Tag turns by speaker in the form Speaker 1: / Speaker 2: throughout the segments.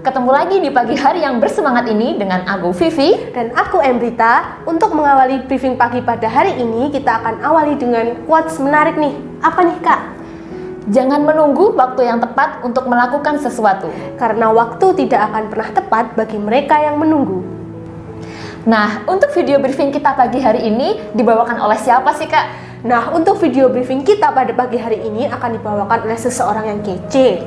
Speaker 1: Ketemu lagi di pagi hari yang bersemangat ini dengan aku Vivi
Speaker 2: dan aku Emrita. Untuk mengawali briefing pagi pada hari ini, kita akan awali dengan quotes menarik nih. Apa nih Kak?
Speaker 1: Jangan menunggu waktu yang tepat untuk melakukan sesuatu,
Speaker 2: Karena waktu tidak akan pernah tepat bagi mereka yang menunggu.
Speaker 1: Nah, untuk video briefing kita pagi hari ini dibawakan oleh siapa sih Kak?
Speaker 2: Nah, untuk video briefing kita pada pagi hari ini akan dibawakan oleh seseorang yang kece,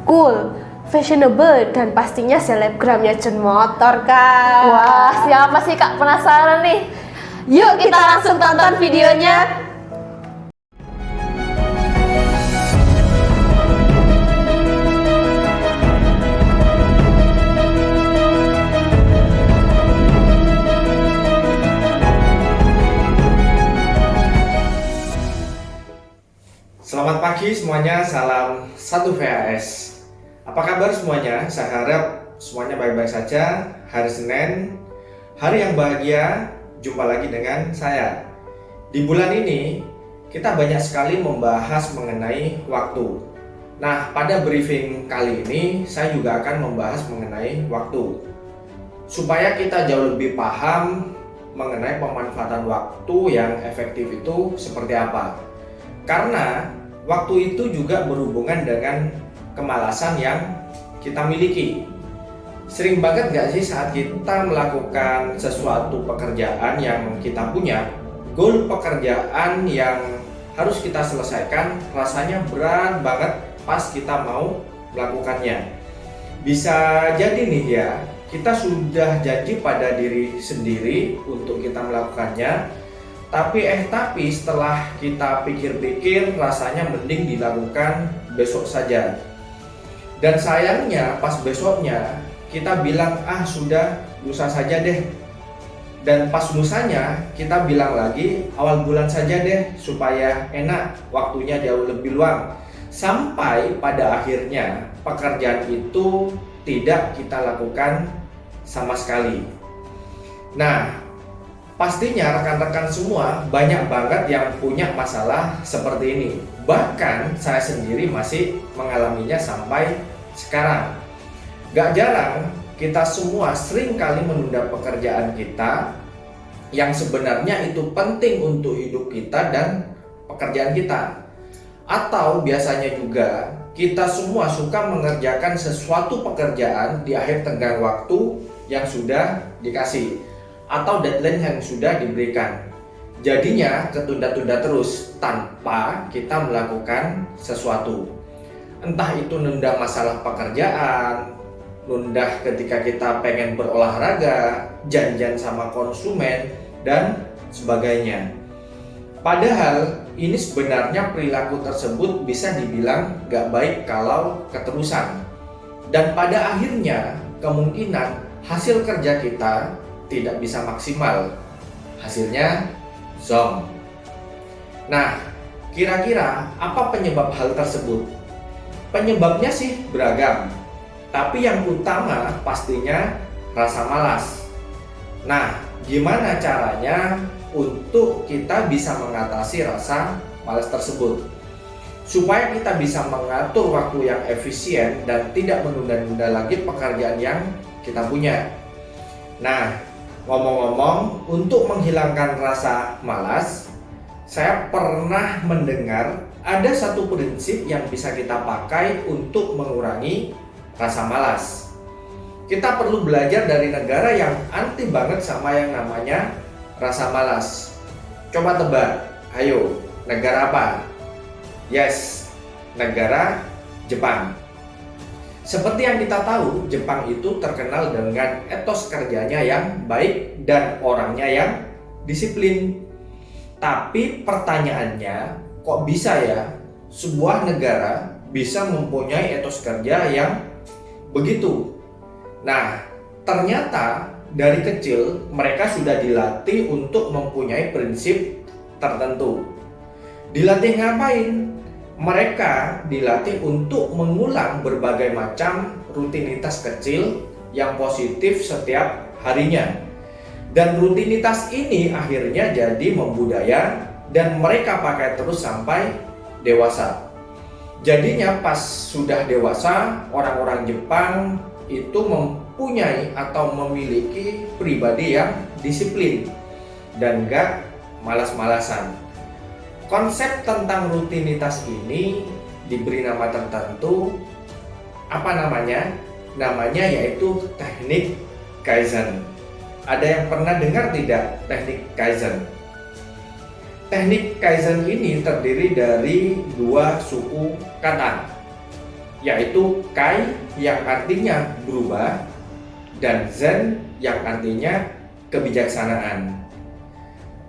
Speaker 2: cool, fashionable, dan pastinya selebgramnya John Motor, Kak.
Speaker 1: Wah, siapa sih Kak? Penasaran nih. Yuk kita langsung tonton videonya.
Speaker 3: Selamat pagi semuanya, salam 1VAS. Apa kabar semuanya? Saya harap semuanya baik-baik saja. Hari Senin, hari yang bahagia, jumpa lagi dengan saya. Di bulan ini, kita banyak sekali membahas mengenai waktu. Nah, pada briefing kali ini, saya juga akan membahas mengenai waktu. Supaya kita jauh lebih paham mengenai pemanfaatan waktu yang efektif itu seperti apa. Karena waktu itu juga berhubungan dengan kemalasan yang kita miliki. Sering banget gak sih saat kita melakukan sesuatu pekerjaan yang kita punya, goal pekerjaan yang harus kita selesaikan rasanya berat banget pas kita mau melakukannya. Bisa jadi nih ya, kita sudah janji pada diri sendiri untuk kita melakukannya, tapi setelah kita pikir-pikir rasanya mending dilakukan besok saja. Dan sayangnya pas besoknya kita bilang sudah lusa saja deh. Dan pas lusanya kita bilang lagi awal bulan saja deh supaya enak, waktunya jauh lebih luang. Sampai pada akhirnya pekerjaan itu tidak kita lakukan sama sekali. Nah, pastinya rekan-rekan semua banyak banget yang punya masalah seperti ini. Bahkan saya sendiri masih mengalaminya sampai sekarang. Gak jarang kita semua sering kali menunda pekerjaan kita yang sebenarnya itu penting untuk hidup kita dan pekerjaan kita. Atau biasanya juga kita semua suka mengerjakan sesuatu pekerjaan di akhir tenggang waktu yang sudah dikasih atau deadline yang sudah diberikan. Jadinya ketunda-tunda terus tanpa kita melakukan sesuatu. Entah itu nunda masalah pekerjaan, nunda ketika kita pengen berolahraga, janjian sama konsumen, dan sebagainya. Padahal ini sebenarnya perilaku tersebut bisa dibilang gak baik kalau keterusan. Dan pada akhirnya kemungkinan hasil kerja kita tidak bisa maksimal, hasilnya zonk. Nah, kira-kira apa penyebab hal tersebut? Penyebabnya sih beragam, tapi yang utama pastinya rasa malas. Nah, gimana caranya untuk kita bisa mengatasi rasa malas tersebut? Supaya kita bisa mengatur waktu yang efisien dan tidak menunda-nunda lagi pekerjaan yang kita punya. Nah, ngomong-ngomong, untuk menghilangkan rasa malas, saya pernah mendengar ada satu prinsip yang bisa kita pakai untuk mengurangi rasa malas. Kita perlu belajar dari negara yang anti banget sama yang namanya rasa malas. Coba tebak, ayo, negara apa? Yes, negara Jepang. Seperti yang kita tahu, Jepang itu terkenal dengan etos kerjanya yang baik dan orangnya yang disiplin. Tapi pertanyaannya, kok bisa ya sebuah negara bisa mempunyai etos kerja yang begitu? Nah, ternyata dari kecil mereka sudah dilatih untuk mempunyai prinsip tertentu. Dilatih ngapain? Mereka dilatih untuk mengulang berbagai macam rutinitas kecil yang positif setiap harinya. Dan rutinitas ini akhirnya jadi membudaya dan mereka pakai terus sampai dewasa. Jadinya pas sudah dewasa, orang-orang Jepang itu mempunyai atau memiliki pribadi yang disiplin dan gak malas-malasan. Konsep tentang rutinitas ini diberi nama tertentu. Apa namanya? Namanya yaitu teknik Kaizen. Ada yang pernah dengar tidak teknik Kaizen? Teknik Kaizen ini terdiri dari dua suku kata, yaitu Kai yang artinya berubah dan Zen yang artinya kebijaksanaan.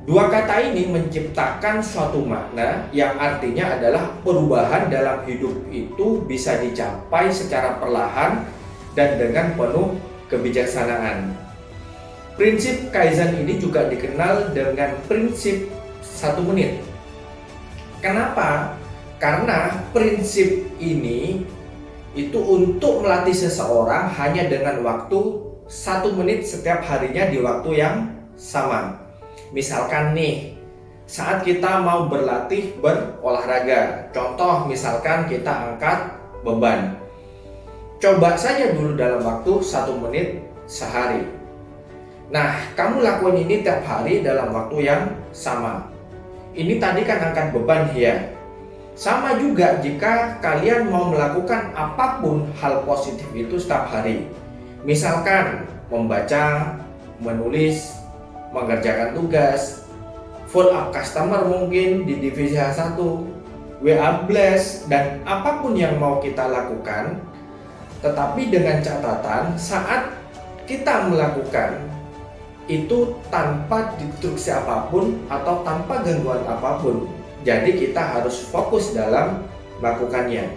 Speaker 3: Dua kata ini menciptakan suatu makna yang artinya adalah perubahan dalam hidup itu bisa dicapai secara perlahan dan dengan penuh kebijaksanaan. Prinsip Kaizen ini juga dikenal dengan prinsip 1 menit. Kenapa? Karena prinsip ini itu untuk melatih seseorang hanya dengan waktu 1 menit setiap harinya di waktu yang sama. Misalkan nih, saat kita mau berlatih berolahraga, contoh misalkan kita angkat beban. Coba saja dulu dalam waktu 1 menit sehari. Nah, kamu lakukan ini tiap hari dalam waktu yang sama. Ini tadi kan angkat beban ya. Sama juga jika kalian mau melakukan apapun hal positif itu setiap hari. Misalkan membaca, menulis, mengerjakan tugas, follow up customer mungkin di divisi H1, WA blast, dan apapun yang mau kita lakukan. Tetapi dengan catatan saat kita melakukan itu tanpa distraksi apapun atau tanpa gangguan apapun. Jadi kita harus fokus dalam melakukannya.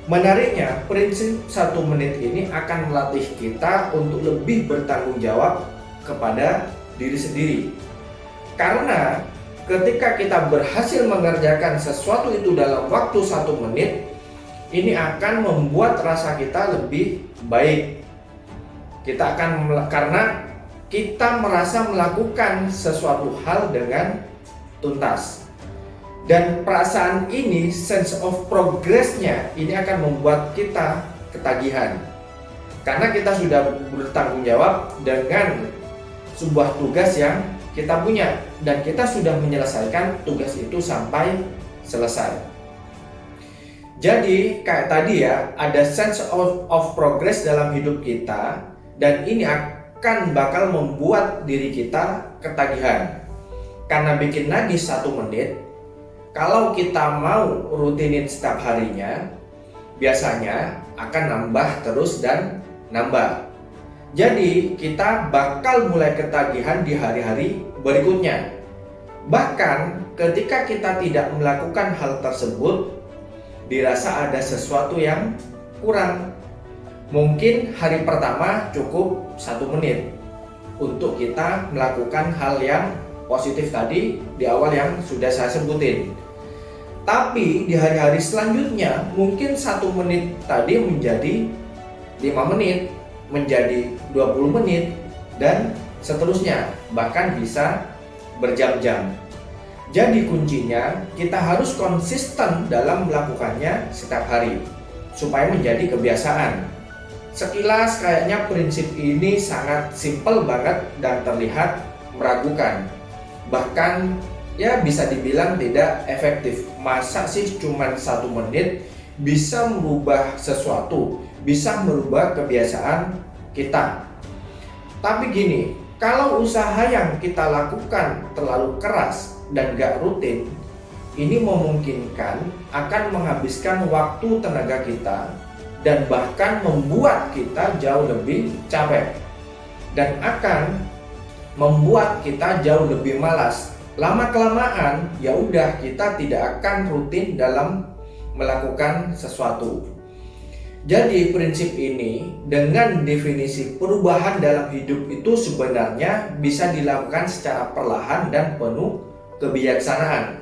Speaker 3: Menariknya, prinsip 1 menit ini akan melatih kita untuk lebih bertanggung jawab kepada diri sendiri. Karena ketika kita berhasil mengerjakan sesuatu itu dalam waktu 1 menit, ini akan membuat rasa kita lebih baik. Karena kita merasa melakukan sesuatu hal dengan tuntas. Dan perasaan ini, sense of progress-nya, ini akan membuat kita ketagihan. Karena kita sudah bertanggung jawab dengan sebuah tugas yang kita punya. Dan kita sudah menyelesaikan tugas itu sampai selesai. Jadi kayak tadi ya, ada sense of progress dalam hidup kita. Dan ini akan bakal membuat diri kita ketagihan. Karena bikin lagi 1 menit, kalau kita mau rutinin setiap harinya, biasanya akan nambah terus dan nambah. Jadi kita bakal mulai ketagihan di hari-hari berikutnya. Bahkan ketika kita tidak melakukan hal tersebut, dirasa ada sesuatu yang kurang. Mungkin hari pertama cukup 1 menit untuk kita melakukan hal yang positif tadi di awal yang sudah saya sebutin. Tapi di hari-hari selanjutnya mungkin 1 menit tadi menjadi 5 menit, menjadi 20 menit, dan seterusnya, bahkan bisa berjam-jam. Jadi kuncinya kita harus konsisten dalam melakukannya setiap hari supaya menjadi kebiasaan. Sekilas kayaknya prinsip ini sangat simpel banget dan terlihat meragukan. Bahkan ya bisa dibilang tidak efektif. Masa sih cuma 1 menit bisa merubah sesuatu, bisa merubah kebiasaan kita. Tapi gini, kalau usaha yang kita lakukan terlalu keras dan gak rutin, ini memungkinkan akan menghabiskan waktu tenaga kita dan bahkan membuat kita jauh lebih capek dan akan membuat kita jauh lebih malas. Lama kelamaan ya udah kita tidak akan rutin dalam melakukan sesuatu. Jadi prinsip ini dengan definisi perubahan dalam hidup itu sebenarnya bisa dilakukan secara perlahan dan penuh kebijaksanaan.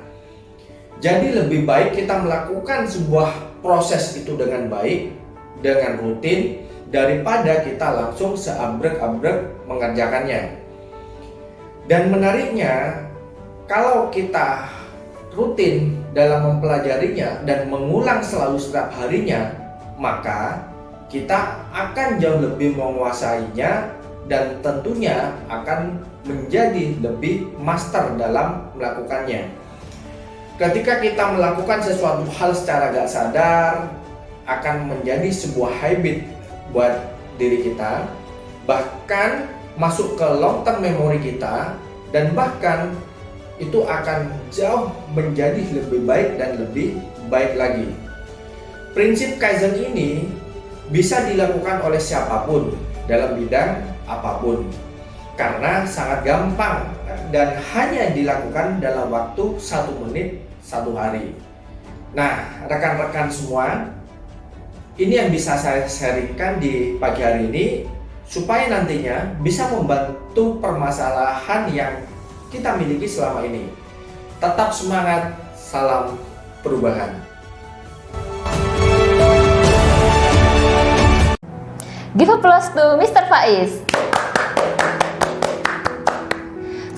Speaker 3: Jadi lebih baik kita melakukan sebuah proses itu dengan baik, dengan rutin, daripada kita langsung seabrek-abrek mengerjakannya. Dan menariknya, kalau kita rutin dalam mempelajarinya dan mengulang selalu setiap harinya, maka kita akan jauh lebih menguasainya dan tentunya akan menjadi lebih master dalam melakukannya. Ketika kita melakukan sesuatu hal secara gak sadar, akan menjadi sebuah habit buat diri kita, bahkan masuk ke long term memory kita, dan bahkan itu akan jauh menjadi lebih baik dan lebih baik lagi. Prinsip Kaizen ini bisa dilakukan oleh siapapun dalam bidang apapun karena sangat gampang dan hanya dilakukan dalam waktu 1 menit 1 hari. Nah, rekan-rekan semua, ini yang bisa saya sharingkan di pagi hari ini supaya nantinya bisa membantu permasalahan yang kita miliki selama ini. Tetap semangat, salam perubahan.
Speaker 1: Give applause to Mr. Faiz.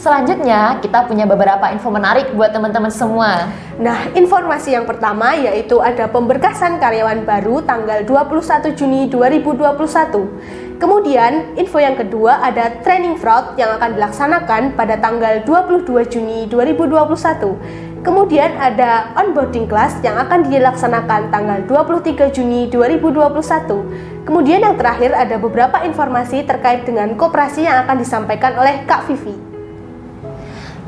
Speaker 1: Selanjutnya, kita punya beberapa info menarik buat teman-teman semua.
Speaker 2: Nah, informasi yang pertama yaitu ada pemberkasan karyawan baru tanggal 21 Juni 2021. Kemudian, info yang kedua ada training fraud yang akan dilaksanakan pada tanggal 22 Juni 2021. Kemudian ada onboarding class yang akan dilaksanakan tanggal 23 Juni 2021. Kemudian yang terakhir ada beberapa informasi terkait dengan koperasi yang akan disampaikan oleh Kak Vivi.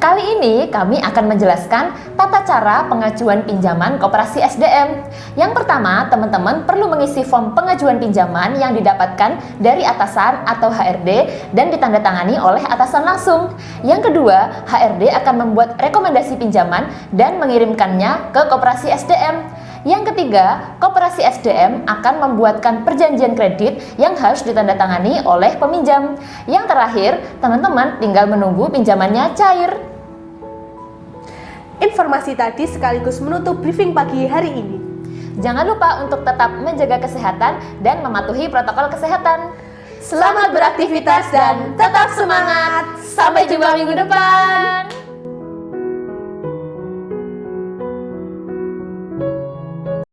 Speaker 1: Kali ini kami akan menjelaskan tata cara pengajuan pinjaman koperasi SDM. Yang pertama, teman-teman perlu mengisi form pengajuan pinjaman yang didapatkan dari atasan atau HRD dan ditandatangani oleh atasan langsung. Yang kedua, HRD akan membuat rekomendasi pinjaman dan mengirimkannya ke koperasi SDM. Yang ketiga, koperasi SDM akan membuatkan perjanjian kredit yang harus ditandatangani oleh peminjam. Yang terakhir, teman-teman tinggal menunggu pinjamannya cair.
Speaker 2: Informasi tadi sekaligus menutup briefing pagi hari ini.
Speaker 1: Jangan lupa untuk tetap menjaga kesehatan dan mematuhi protokol kesehatan.
Speaker 2: Selamat beraktivitas dan tetap semangat.
Speaker 1: Sampai jumpa minggu depan.